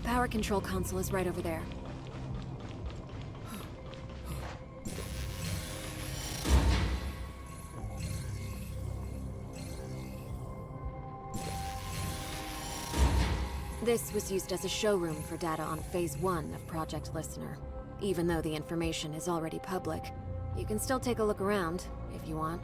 power control console is right over there. This was used as a showroom for data on Phase 1 of Project Listener. Even though the information is already public, you can still take a look around, if you want.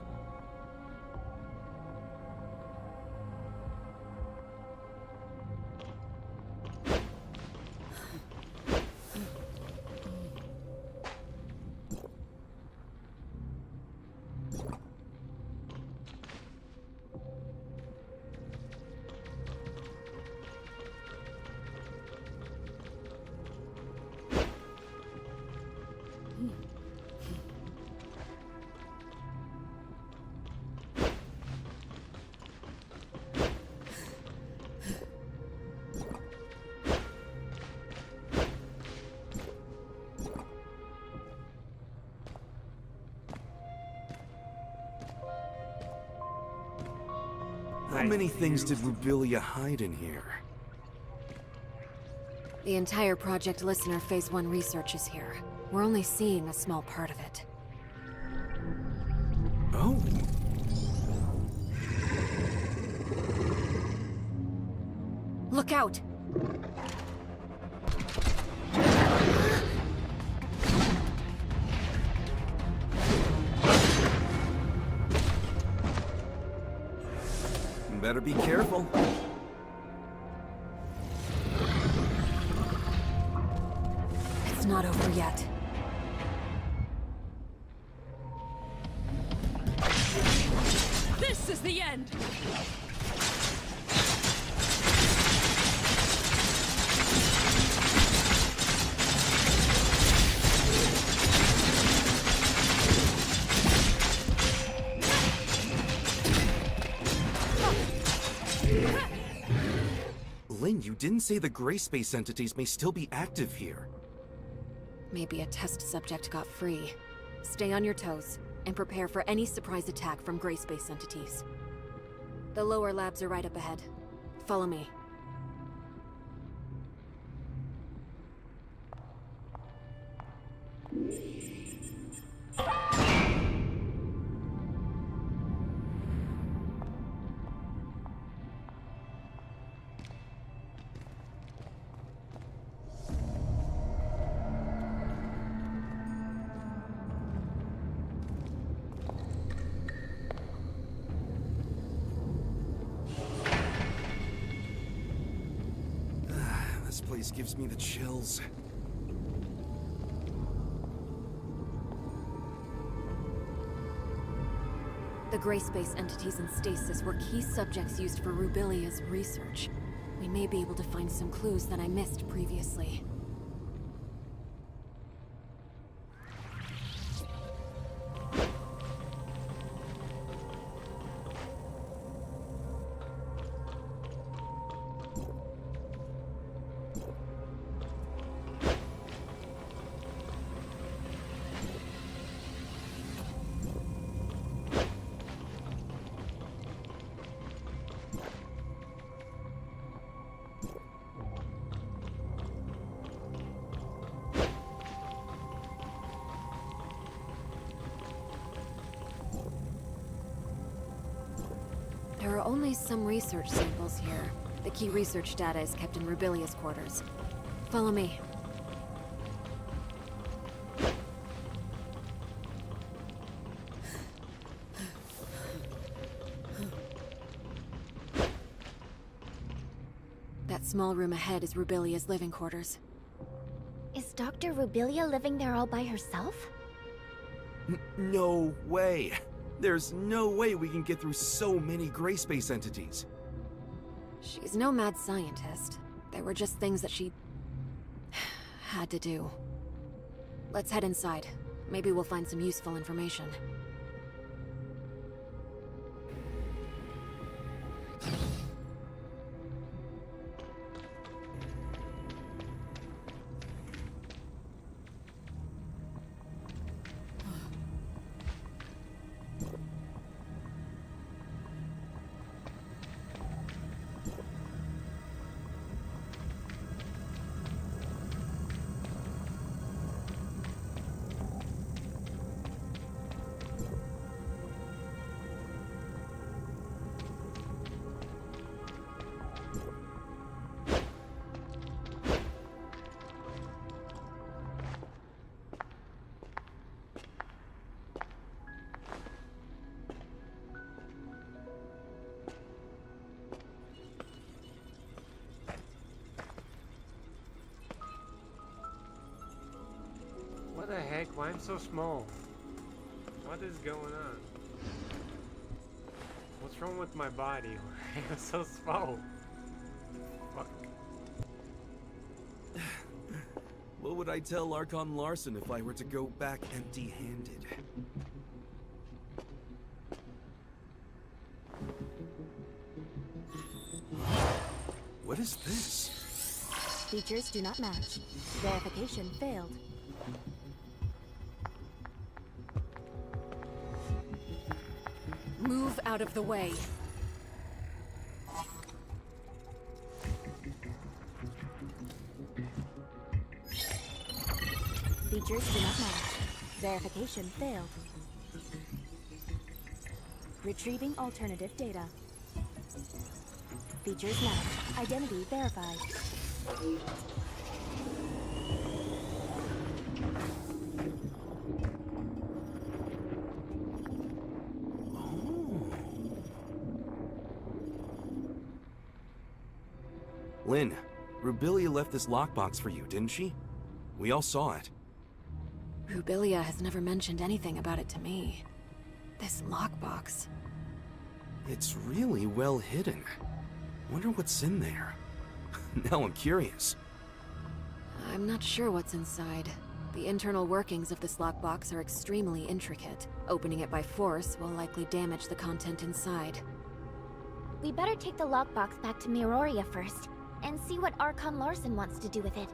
How many things did Rubilia hide in here? The entire Project Listener Phase 1 research is here. We're only seeing a small part of it. Oh. Look out! Better be careful. It's not over yet. This is the end! Lynn, you didn't say the gray space entities may still be active here. Maybe a test subject got free. Stay on your toes, and prepare for any surprise attack from gray space entities. The lower labs are right up ahead. Follow me. This place gives me the chills. The gray space entities in stasis were key subjects used for Rubilia's research. We may be able to find some clues that I missed previously. There are only some research samples here. The key research data is kept in Rubilia's quarters. Follow me. That small room ahead is Rubilia's living quarters. Is Dr. Rubilia living there all by herself? No way! There's no way we can get through so many gray space entities. She's no mad scientist. There were just things that she had to do. Let's head inside. Maybe we'll find some useful information. What the heck? Why I'm so small? What is going on? What's wrong with my body? I'm so small. Fuck. What would I tell Archon Larson if I were to go back empty-handed? What is this? Features do not match. Verification failed. Move out of the way. Features do not match. Verification failed. Retrieving alternative data. Features match. Identity verified. Lynn, Rubilia left this lockbox for you, didn't she? We all saw it. Rubilia has never mentioned anything about it to me. This lockbox. It's really well hidden. Wonder what's in there. Now I'm curious. I'm not sure what's inside. The internal workings of this lockbox are extremely intricate. Opening it by force will likely damage the content inside. We better take the lockbox back to Miroria first, and see what Archon Larson wants to do with it.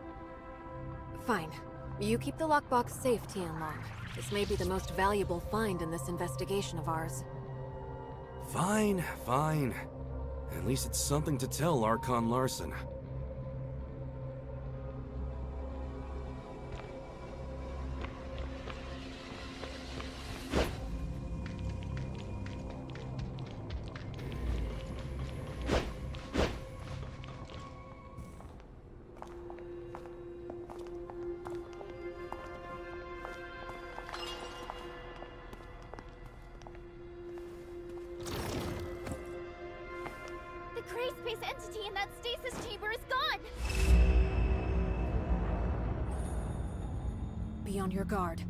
Fine. You keep the lockbox safe, Tianlong. This may be the most valuable find in this investigation of ours. Fine, fine. At least it's something to tell Archon Larson. The Cray Space entity in that stasis chamber is gone! Be on your guard.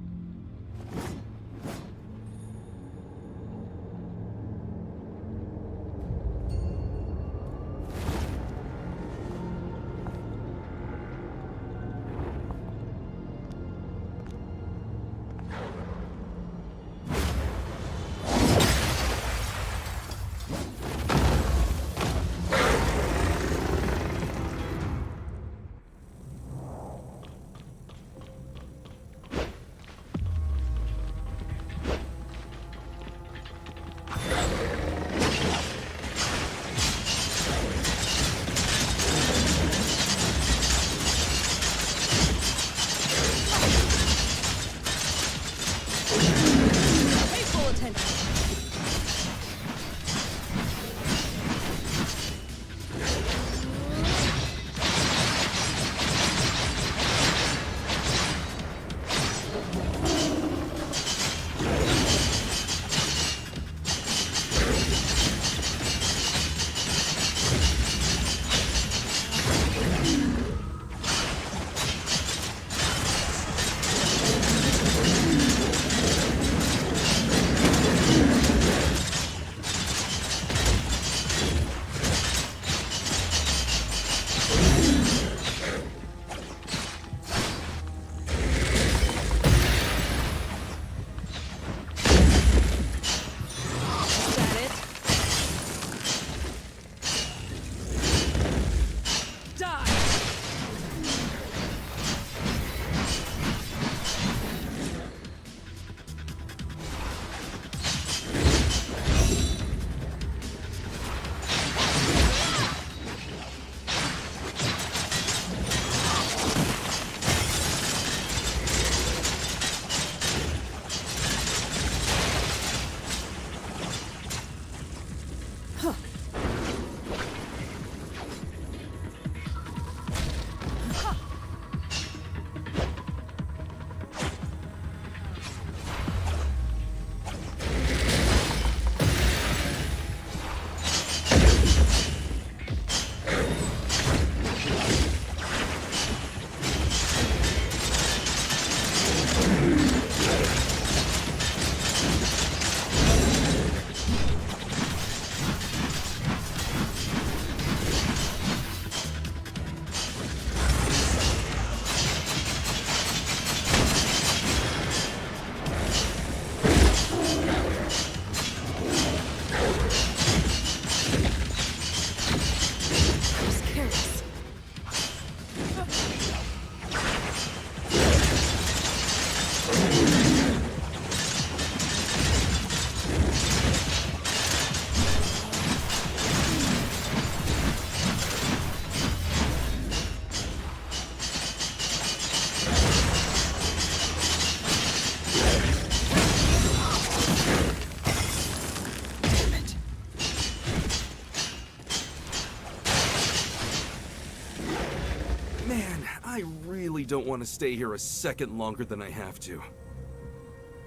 really don't want to stay here a second longer than I have to.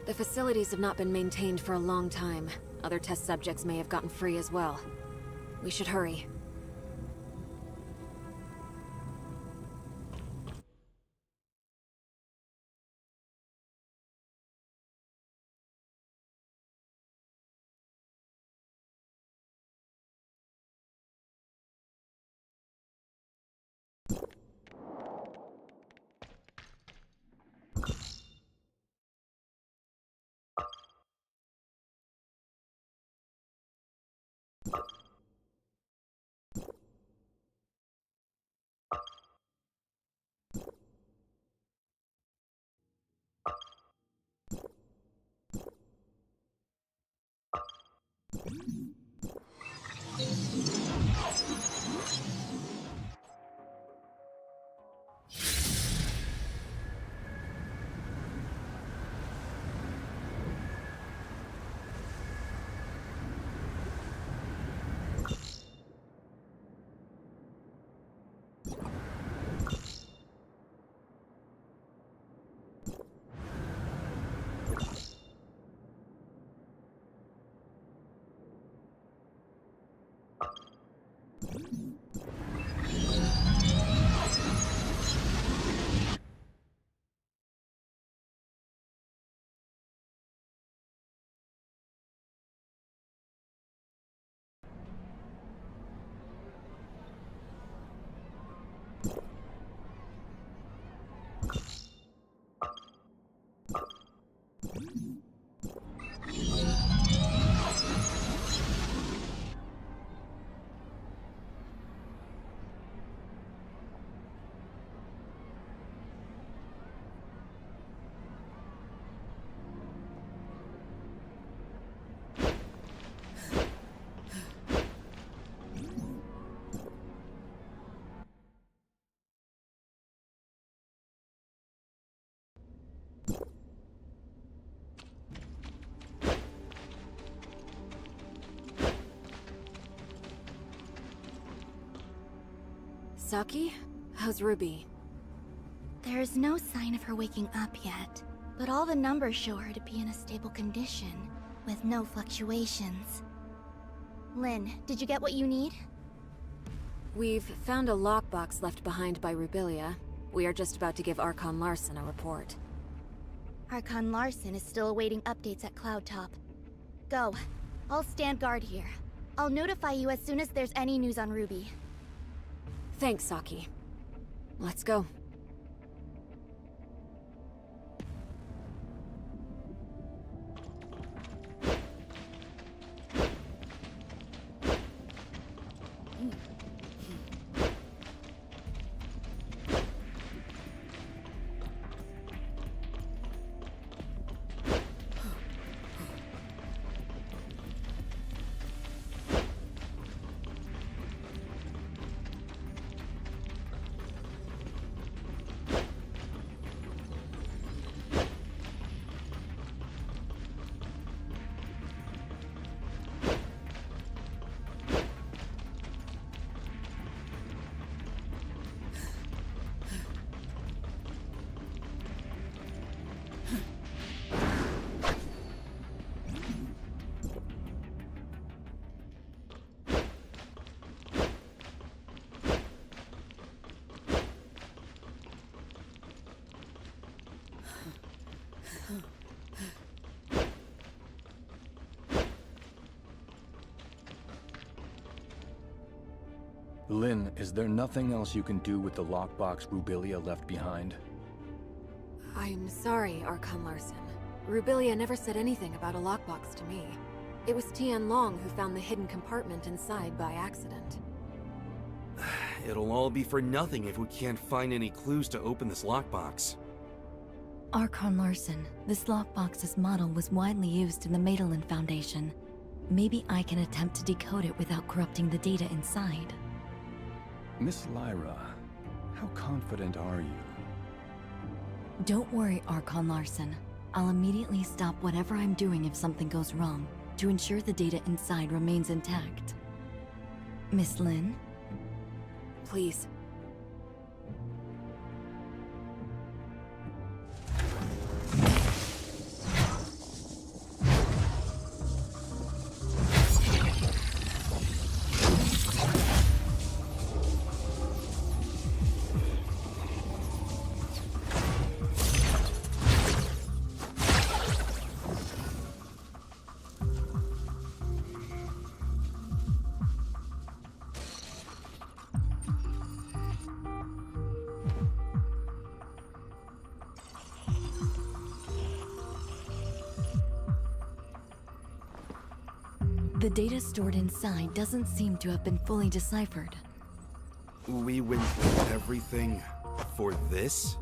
The facilities have not been maintained for a long time. Other test subjects may have gotten free as well. We should hurry. Saki? How's Ruby? There's no sign of her waking up yet, but all the numbers show her to be in a stable condition, with no fluctuations. Lynn, did you get what you need? We've found a lockbox left behind by Rubilia. We are just about to give Archon Larson a report. Archon Larson is still awaiting updates at Cloud Top. Go. I'll stand guard here. I'll notify you as soon as there's any news on Ruby. Thanks, Saki. Let's go. Lynn, is there nothing else you can do with the lockbox Rubilia left behind? I'm sorry, Archon Larson. Rubilia never said anything about a lockbox to me. It was Tian Long who found the hidden compartment inside by accident. It'll all be for nothing if we can't find any clues to open this lockbox. Archon Larson, this lockbox's model was widely used in the Madelin Foundation. Maybe I can attempt to decode it without corrupting the data inside. Miss Lyra, how confident are you? Don't worry, Archon Larson. I'll immediately stop whatever I'm doing if something goes wrong, to ensure the data inside remains intact. Miss Lynn? Please. The data stored inside doesn't seem to have been fully deciphered. We went through everything for this?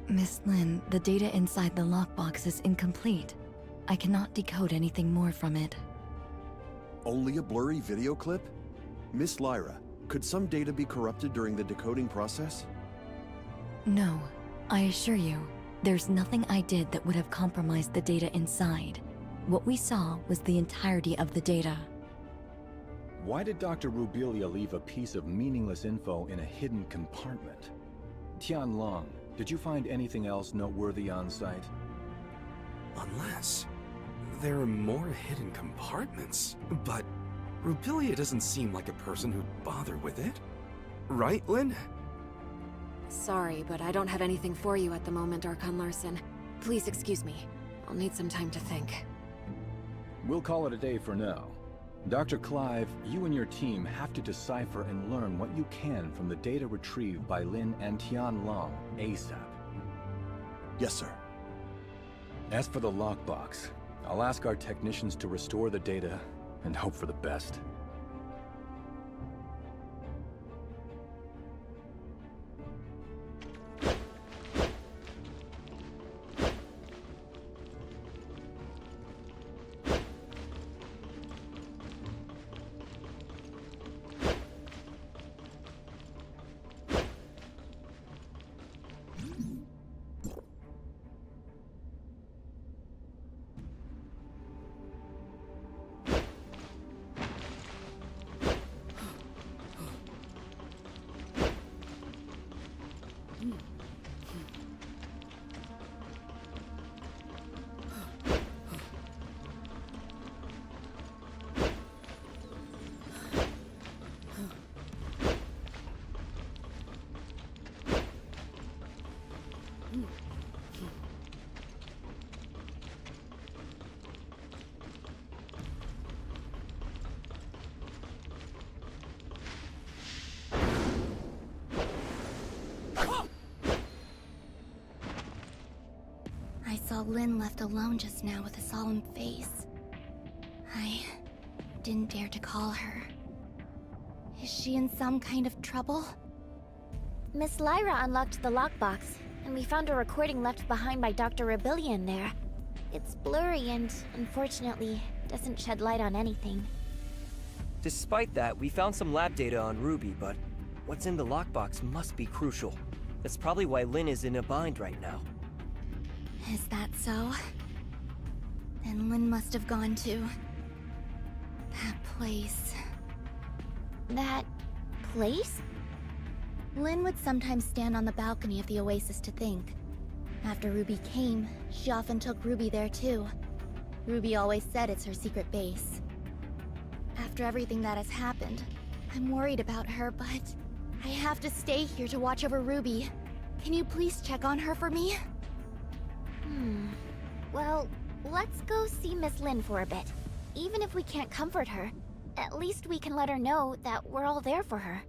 Miss Lin, the data inside the lockbox is incomplete. I cannot decode anything more from it. Only a blurry video clip? Miss Lyra, could some data be corrupted during the decoding process? No, I assure you, there's nothing I did that would have compromised the data inside. What we saw was the entirety of the data. Why did Dr. Rubilia leave a piece of meaningless info in a hidden compartment? Tianlong, did you find anything else noteworthy on site? Unless there are more hidden compartments. But Rubilia doesn't seem like a person who'd bother with it. Right, Lin? Sorry, but I don't have anything for you at the moment, Archon Larson. Please excuse me. I'll need some time to think. We'll call it a day for now. Dr. Clive, you and your team have to decipher and learn what you can from the data retrieved by Lin and Tianlong ASAP. Yes, sir. As for the lockbox, I'll ask our technicians to restore the data and hope for the best. I saw Lin left alone just now with a solemn face. I didn't dare to call her. Is she in some kind of trouble? Miss Lyra unlocked the lockbox, and we found a recording left behind by Dr. Rubilia in there. It's blurry and, unfortunately, doesn't shed light on anything. Despite that, we found some lab data on Ruby, but what's in the lockbox must be crucial. That's probably why Lin is in a bind right now. Is that so? Then Lin must have gone to... that place. That... place? Lin would sometimes stand on the balcony of the Oasis to think. After Ruby came, she often took Ruby there too. Ruby always said it's her secret base. After everything that has happened, I'm worried about her, but I have to stay here to watch over Ruby. Can you please check on her for me? Well, let's go see Miss Lin for a bit. Even if we can't comfort her, at least we can let her know that we're all there for her.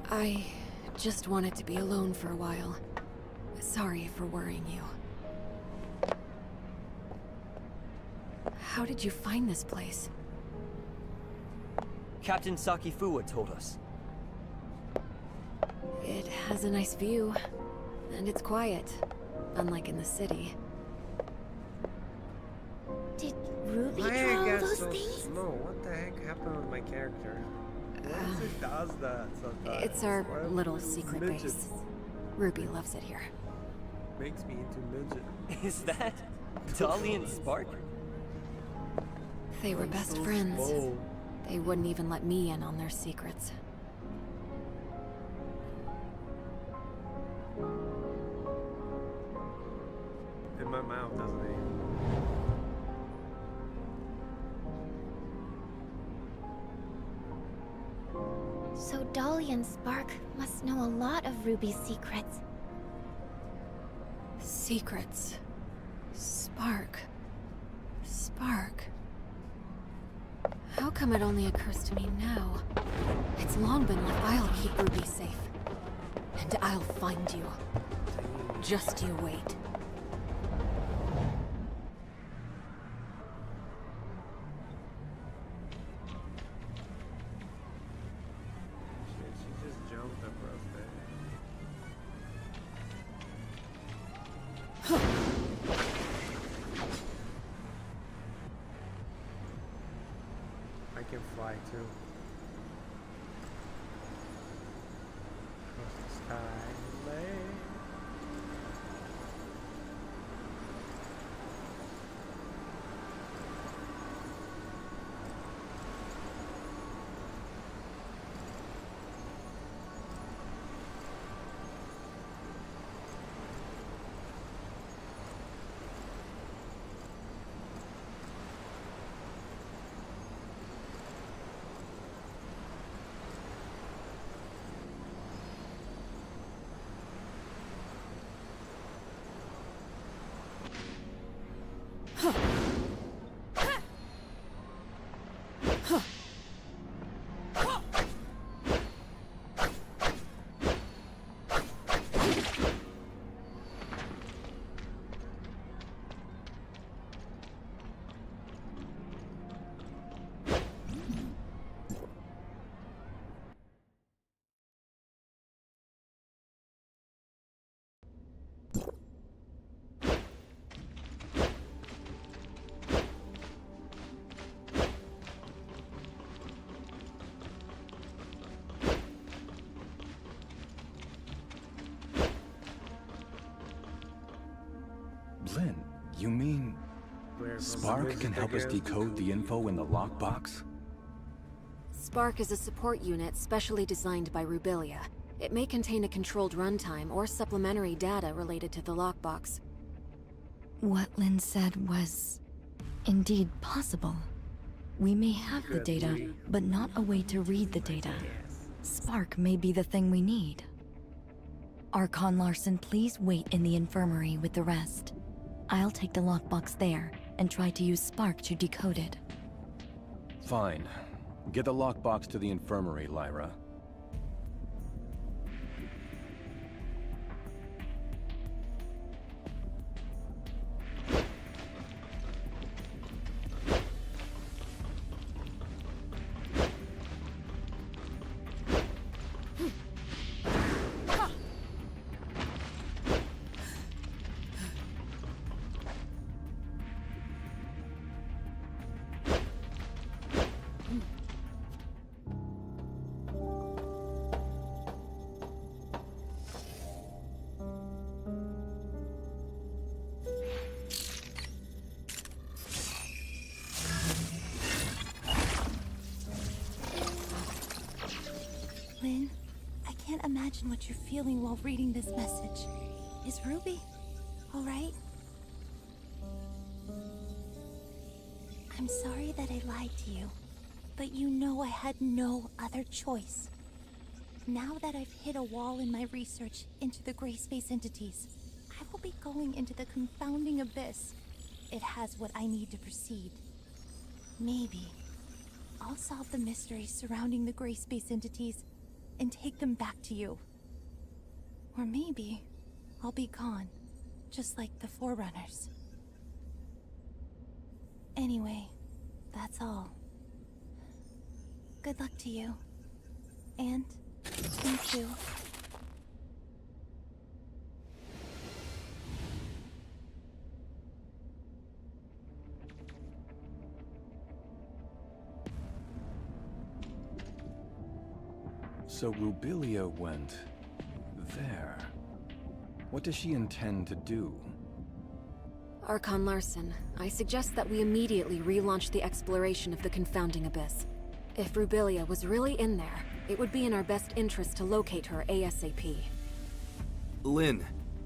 I just wanted to be alone for a while. Sorry for worrying you. How did you find this place? Captain Sakifuwa told us. It has a nice view, and it's quiet, unlike in the city. Did Ruby Why draw I all got those so things? slow? What the heck happened with my character? Why it does that sometimes? It's our Why are little we secret midgets? base. Ruby loves it here. Makes me into midget. Is that Dolly and Spark? They were best So friends. slow. They wouldn't even let me in on their secrets. In my mouth, doesn't it? So Dolly and Spark must know a lot of Ruby's secrets. Secrets. Spark. Spark. How come it only occurs to me now? It's long been like I'll keep Ruby safe. And I'll find you. Just you wait. Shit, she just jumped across there. I can fly too. Across the sky, lay. Lynn, you mean Where from the Spark midget, can I help us guess. decode the info in the lockbox? Spark is a support unit specially designed by Rubilia. It may contain a controlled runtime or supplementary data related to the lockbox. What Lynn said was indeed possible. We may have the Good data, lady. but not a way to read the data. Yes. Spark may be the thing we need. Archon Larson, please wait in the infirmary with the rest. I'll take the lockbox there and try to use Spark to decode it. Fine. Get the lockbox to the infirmary, Lyra. Lynn, I can't imagine what you're feeling while reading this message. Is Ruby all right? I'm sorry that I lied to you, but you know I had no other choice. Now that I've hit a wall in my research into the gray space entities, I will be going into the confounding abyss. It has what I need to proceed. Maybe I'll solve the mysteries surrounding the gray space entities, and take them back to you. Or maybe I'll be gone, just like the Forerunners. Anyway, that's all. Good luck to you. And me too. So Rubilia went there. What does she intend to do? Archon Larson, I suggest that we immediately relaunch the exploration of the Confounding Abyss. If Rubilia was really in there, it would be in our best interest to locate her ASAP. Lynn,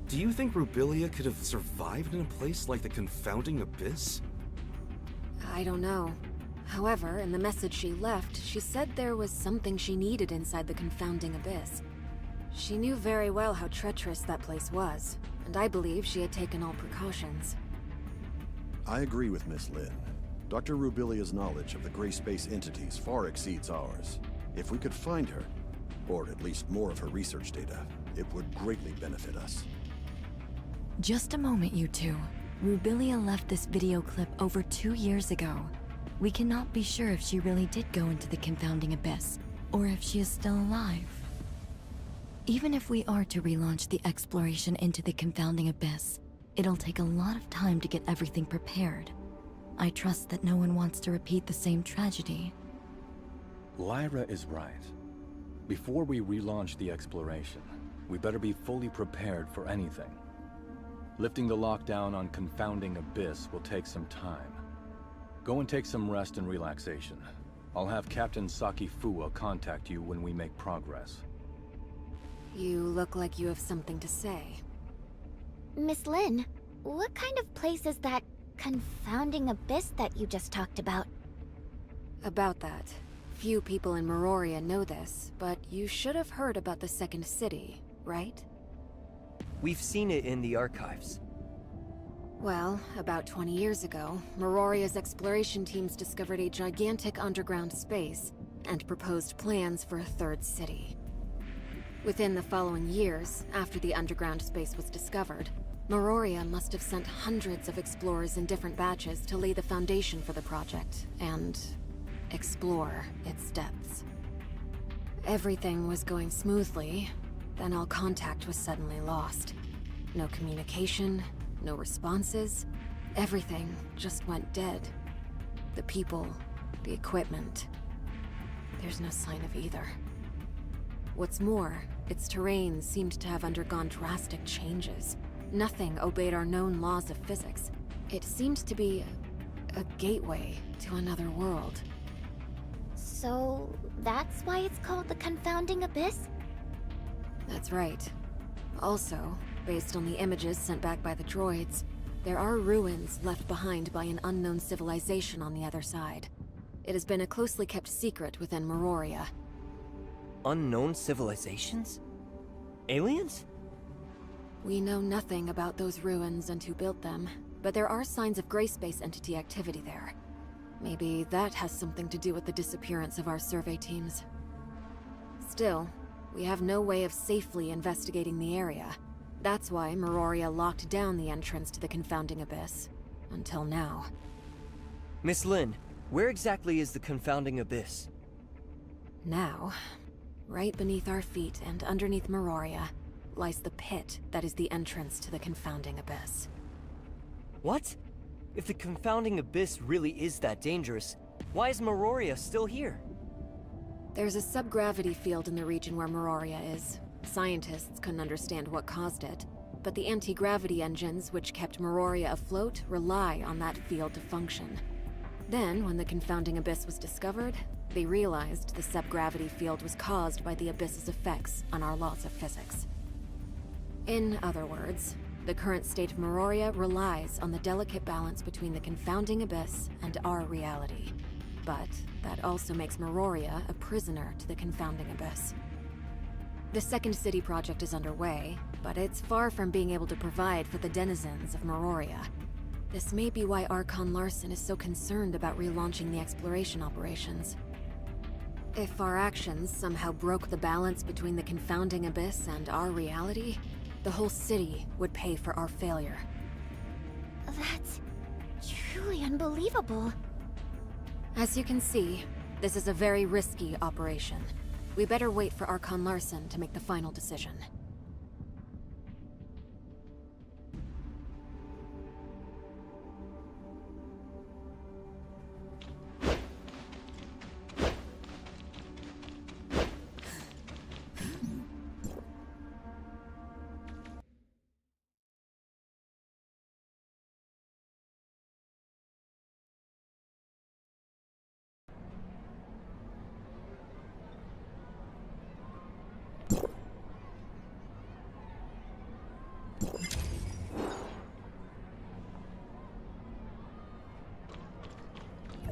do you think Rubilia could have survived in a place like the Confounding Abyss? I don't know. However, in the message she left, she said there was something she needed inside the Confounding Abyss. She knew very well how treacherous that place was, and I believe she had taken all precautions. I agree with Miss Lin. Dr. Rubilia's knowledge of the gray space entities far exceeds ours. If we could find her, or at least more of her research data, it would greatly benefit us. Just a moment, you two. Rubilia left this video clip over 2 years ago. We cannot be sure if she really did go into the Confounding Abyss, or if she is still alive. Even if we are to relaunch the exploration into the Confounding Abyss, it'll take a lot of time to get everything prepared. I trust that no one wants to repeat the same tragedy. Lyra is right. Before we relaunch the exploration, we better be fully prepared for anything. Lifting the lockdown on Confounding Abyss will take some time. Go and take some rest and relaxation. I'll have Captain Saki Fuwa contact you when we make progress. You look like you have something to say. Miss Lin, what kind of place is that Confounding Abyss that you just talked about? About that, few people in Meroria know this, but you should have heard about the Second City, right? We've seen it in the archives. Well, about 20 years ago, Meroria's exploration teams discovered a gigantic underground space and proposed plans for a third city. Within the following years, after the underground space was discovered, Meroria must have sent hundreds of explorers in different batches to lay the foundation for the project and explore its depths. Everything was going smoothly, then all contact was suddenly lost. No communication, no responses. Everything just went dead. The people, the equipment. There's no sign of either. What's more, its terrain seemed to have undergone drastic changes. Nothing obeyed our known laws of physics. It seemed to be a gateway to another world. So, that's why it's called the Confounding Abyss? That's right. Also, based on the images sent back by the droids, there are ruins left behind by an unknown civilization on the other side. It has been a closely kept secret within Meroria. Unknown civilizations? Aliens? We know nothing about those ruins and who built them, but there are signs of gray space entity activity there. Maybe that has something to do with the disappearance of our survey teams. Still, we have no way of safely investigating the area. That's why Meroria locked down the entrance to the Confounding Abyss. Until now. Miss Lin, where exactly is the Confounding Abyss? Now, right beneath our feet and underneath Meroria, lies the pit that is the entrance to the Confounding Abyss. What? If the Confounding Abyss really is that dangerous, why is Meroria still here? There's a subgravity field in the region where Meroria is. Scientists couldn't understand what caused it, but the anti-gravity engines which kept Meroria afloat rely on that field to function. Then, when the Confounding Abyss was discovered, they realized the subgravity field was caused by the Abyss's effects on our laws of physics. In other words, the current state of Meroria relies on the delicate balance between the Confounding Abyss and our reality. But that also makes Meroria a prisoner to the Confounding Abyss. The Second City project is underway, but it's far from being able to provide for the denizens of Meroria. This may be why Archon Larson is so concerned about relaunching the exploration operations. If our actions somehow broke the balance between the confounding abyss and our reality, the whole city would pay for our failure. That's truly unbelievable. As you can see, this is a very risky operation. We better wait for Archon Larson to make the final decision.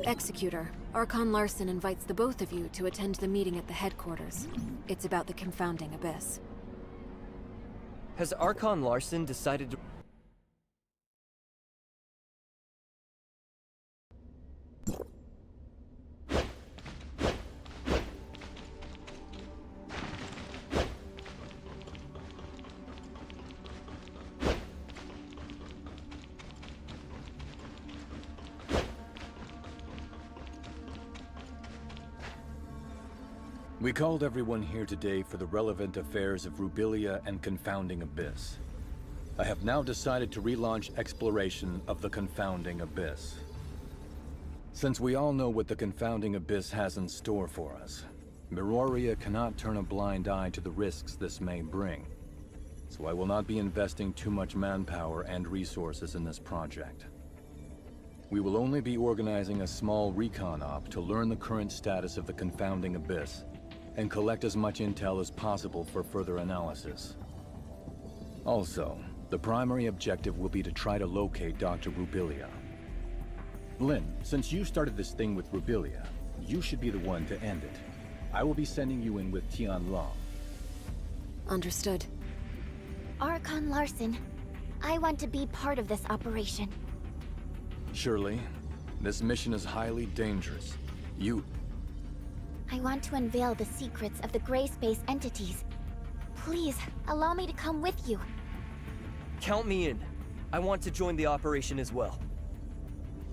Executor, Archon Larson invites the both of you to attend the meeting at the headquarters. It's about the confounding abyss. Has Archon Larson decided to... We called everyone here today for the relevant affairs of Rubilia and Confounding Abyss. I have now decided to relaunch exploration of the Confounding Abyss. Since we all know what the Confounding Abyss has in store for us, Miroria cannot turn a blind eye to the risks this may bring. So I will not be investing too much manpower and resources in this project. We will only be organizing a small recon op to learn the current status of the Confounding Abyss and collect as much intel as possible for further analysis. Also, the primary objective will be to try to locate Dr. Rubilia. Lin, since you started this thing with Rubilia, you should be the one to end it. I will be sending you in with Tian Long. Understood. Archon Larson, I want to be part of this operation. Shirley, this mission is highly dangerous. I want to unveil the secrets of the gray space entities. Please, allow me to come with you. Count me in. I want to join the operation as well.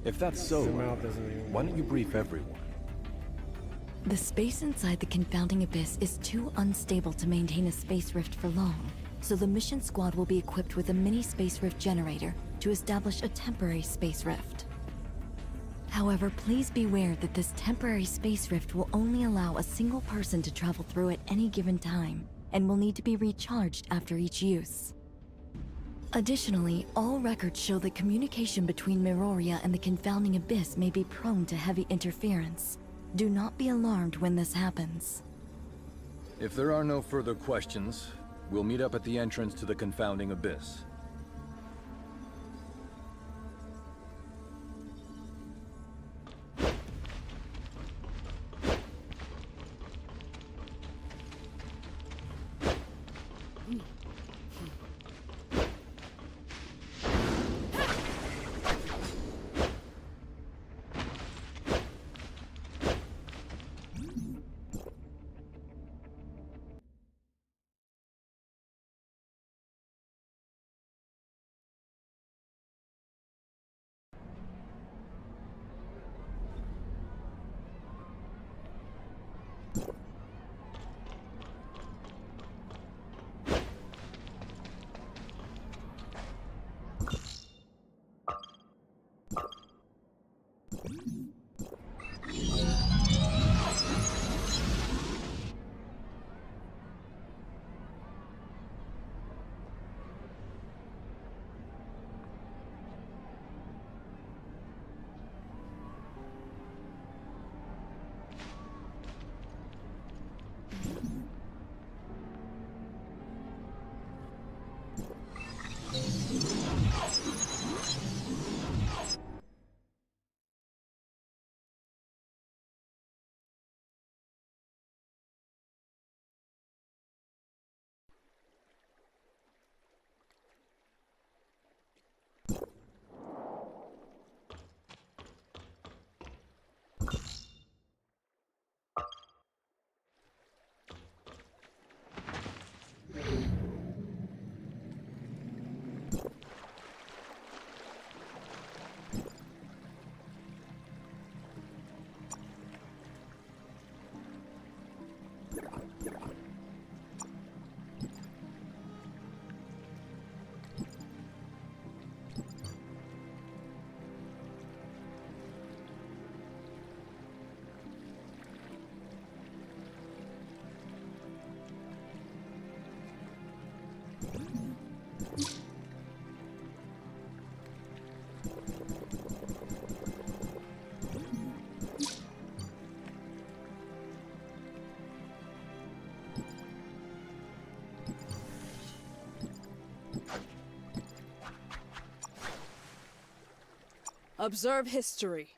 If that's so, Zoom out doesn't even why don't you brief everyone? The space inside the confounding abyss is too unstable to maintain a space rift for long, so the mission squad will be equipped with a mini space rift generator to establish a temporary space rift. However, please beware that this temporary space rift will only allow a single person to travel through at any given time, and will need to be recharged after each use. Additionally, all records show that communication between Miroria and the confounding abyss may be prone to heavy interference. Do not be alarmed when this happens. If there are no further questions, we'll meet up at the entrance to the Confounding Abyss. Observe history.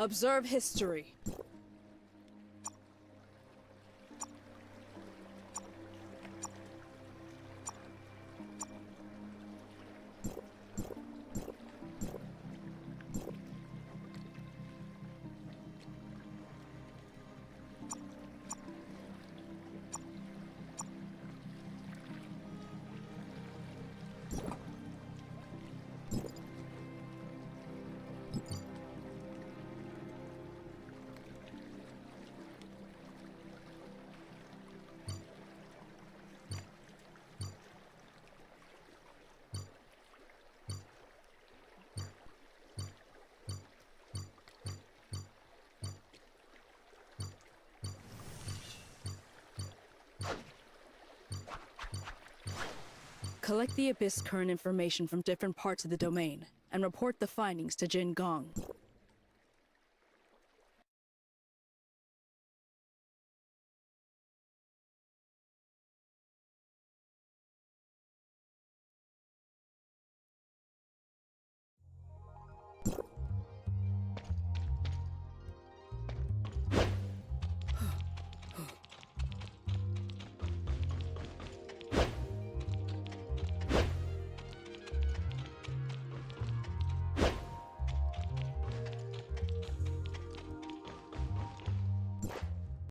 Observe history. Collect the Abyss current information from different parts of the domain, and report the findings to Jin Gong.